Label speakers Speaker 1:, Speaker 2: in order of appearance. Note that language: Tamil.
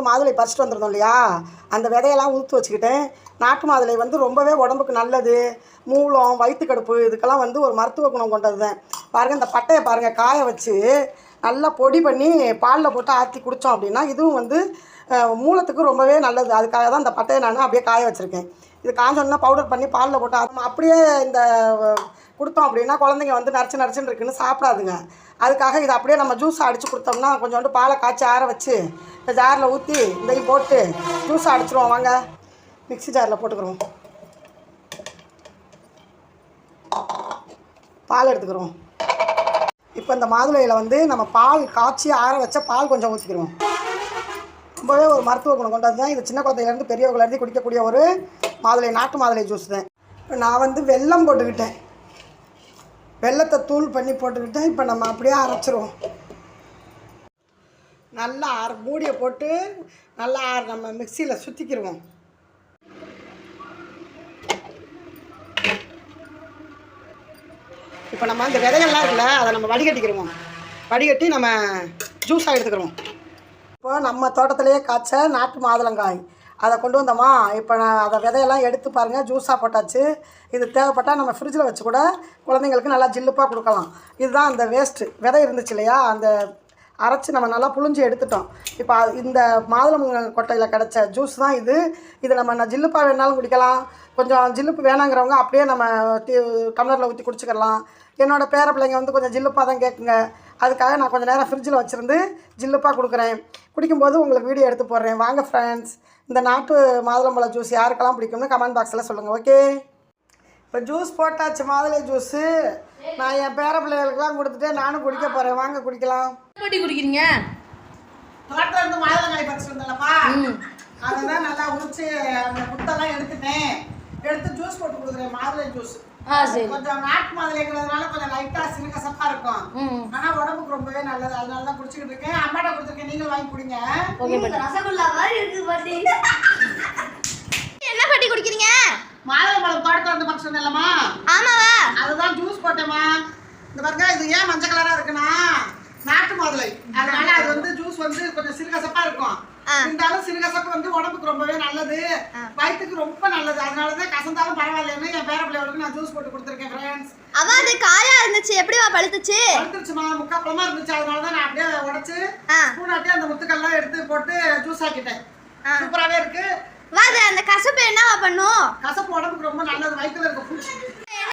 Speaker 1: மாதுளை பறிச்சிட்டு வந்துருந்தோம் இல்லையா, அந்த விதையெல்லாம் ஊற்று வச்சுக்கிட்டேன். நாட்டு மாதுளை வந்து ரொம்பவே உடம்புக்கு நல்லது. மூலம், வயிற்றுக்கடுப்பு இதுக்கெல்லாம் வந்து ஒரு மருத்துவ குணம் கொண்டது தான். பாருங்கள், இந்த பட்டையை பாருங்கள், காய வச்சு நல்லா பொடி பண்ணி பாலில் போட்டு ஆற்றி குடித்தோம் அப்படின்னா இதுவும் வந்து மூலத்துக்கு ரொம்பவே நல்லது. அதுக்காக தான் இந்த பட்டையை நான் அப்படியே காய வச்சுருக்கேன். இது காஞ்சோன்னா பவுடர் பண்ணி பாலில் போட்டு அப்படியே இந்த கொடுத்தோம் அப்படின்னா குழந்தைங்க வந்து நரைச்சுன்னு இருக்குன்னு சாப்பிடாதுங்க. அதுக்காக இதை அப்படியே நம்ம ஜூஸ் அடித்து கொடுத்தோம்னா கொஞ்சோண்டு பாலை காய்ச்சி ஆற வச்சு இந்த ஜாரில் ஊற்றி இதையும் போட்டு ஜூஸை அடிச்சிருவோம். வாங்க, மிக்ஸி ஜாரில் போட்டுக்கிறோம். பால் எடுத்துக்கிறோம். இப்போ இந்த மாதுளையில் வந்து நம்ம பால் காய்ச்சி ஆற வச்ச பால் கொஞ்சம் ஊற்றிக்கிறோம். ரொம்பவே ஒரு மருத்துவ குணம் கொண்டது தான். இது சின்ன குழந்தையிலேருந்து பெரியவங்கலேருந்து குடிக்கக்கூடிய ஒரு மாதுளை, நாட்டு மாதுளை ஜூஸ் தான். இப்போ நான் வந்து வெல்லம் போட்டுக்கிட்டேன், வெல்லத்தை தூள் பண்ணி போட்டுக்கிட்டேன். இப்போ நம்ம அப்படியே அரைச்சிருவோம். நல்லா மூடியை போட்டு நல்லா நம்ம மிக்சியில் சுற்றிக்கிடுவோம். இப்போ நம்ம இந்த விதைகள்லாம் இருக்குல்ல, அதை நம்ம வடிகட்டிக்கிடுவோம். வடிகட்டி நம்ம ஜூஸாக எடுத்துக்கிறோம். இப்போ நம்ம தோட்டத்திலேயே காய்ச்ச நாட்டு மாதுளங்காய் அதை கொண்டு வந்தோமா. இப்போ நான் அதை விதையெல்லாம் எடுத்து பாருங்கள், ஜூஸாக போட்டாச்சு. இது தேவைப்பட்டால் நம்ம ஃப்ரிட்ஜில் வச்சு கூட குழந்தைங்களுக்கு நல்லா ஜில்லுப்பாக கொடுக்கலாம். இதுதான் அந்த வேஸ்ட்டு விதை இருந்துச்சு இல்லையா, அந்த அரைச்சி நம்ம நல்லா புழிஞ்சு எடுத்துட்டோம். இப்போ இந்த மாதுளம் கொட்டையில் கிடச்ச ஜூஸ் தான் இது. இதை நம்ம ஜில்லுப்பாக வேணாலும் குடிக்கலாம். கொஞ்சம் ஜில்லுப்பு வேணாங்கிறவங்க அப்படியே நம்ம டம்ளரில் ஊற்றி குடிச்சிக்கலாம். என்னோடய பேர பிள்ளைங்க வந்து கொஞ்சம் ஜில்லுப்பாக தான் கேட்குங்க. அதுக்காக நான் கொஞ்சம் நேரம் ஃப்ரிட்ஜில் வச்சுருந்து ஜில்லுப்பாக கொடுக்குறேன். குடிக்கும்போது உங்களுக்கு வீடியோ எடுத்து போடுறேன். வாங்க ஃப்ரெண்ட்ஸ், இந்த நாட்டு மாதுளம்பழ ஜூஸ் யாருக்கெல்லாம் பிடிக்கும்னு கமெண்ட் பாக்ஸில் சொல்லுங்கள். ஓகே, இப்போ ஜூஸ் போட்டாச்சு, மாதுளை ஜூஸு. நான் என் பேர பிள்ளைகளுக்கெல்லாம் கொடுத்துட்டு நானும் குடிக்க போகிறேன். வாங்க குடிக்கலாம்.
Speaker 2: எப்படி குடிக்கிறீங்க?
Speaker 1: தோட்டத்தில் இருந்து மாதுளங்காய் பறிச்சு வந்தேன்லப்பா, அதெல்லாம் நல்லா உரிச்சு அந்த முத்தெல்லாம் எடுத்துட்டேன். எடுத்து ஜூஸ் போட்டு கொடுக்குறேன், மாதுளை ஜூஸ். கொஞ்சம் நாட்டு மாதுளைங்கிறதுனால கொஞ்சம் லைட்டா சிறுகசப்பா இருக்கும். ஆனா உடம்புக்கு ரொம்பவே நல்லது. அதனால தான் குடிச்சுக்கிட்டு இருக்கேன். அம்மாட்ட கொடுத்துருக்கேன், நீங்க வாங்கி குடிங்க.
Speaker 2: ரசகுல்லா மாதிரி இருக்கு பாட்டி. என்ன பாட்டி குடிக்கிறீங்க?
Speaker 1: மாதுளை பழம் தோட்டத்துல இருந்து பறிச்சு வந்தேன்லம்மா. ஆமாவா? அதுதான் ஜூஸ் போட்டேம்மா. இந்த பாருங்க, இது ஏன் மஞ்சள் கலரா இருக்குன்னா நாட்டு மாதுளை, அதனால அது வந்து ஜூஸ் வந்து கொஞ்சம் சிறுகசப்பா இருக்கும். இருந்தாலும் சிறுகசப்பு வந்து உடம்புக்கு ரொம்பவே நல்லது, வயிற்றுக்கு ரொம்ப நல்லது. அதனாலதான் கசந்தாலும் பரவாயில்லன்னு என் பேர பிள்ளைகளுக்கு நான் ஜூஸ் போட்டு கொடுத்துருக்கேன் ஃப்ரெண்ட்ஸ்.
Speaker 2: அவ அது காயா இருந்துச்சு, எப்படிவா பழுத்துச்சு?
Speaker 1: பழுத்துச்சுமா, முக்கா பழமா இருந்துச்சு. அதனாலதான் நான் அப்படியே உடைச்சு ஸ்பூன் ஆட்டி அந்த முத்துக்கள்லாம் எடுத்து போட்டு ஜூஸ் ஆக்கிட்டேன். சூப்பராகவே இருக்கு.
Speaker 2: அந்த கசப்பு என்னவா பண்ணும்?
Speaker 1: கசப்பு உடம்புக்கு ரொம்ப நல்லது, வயிற்றுல இருக்க பூச்சி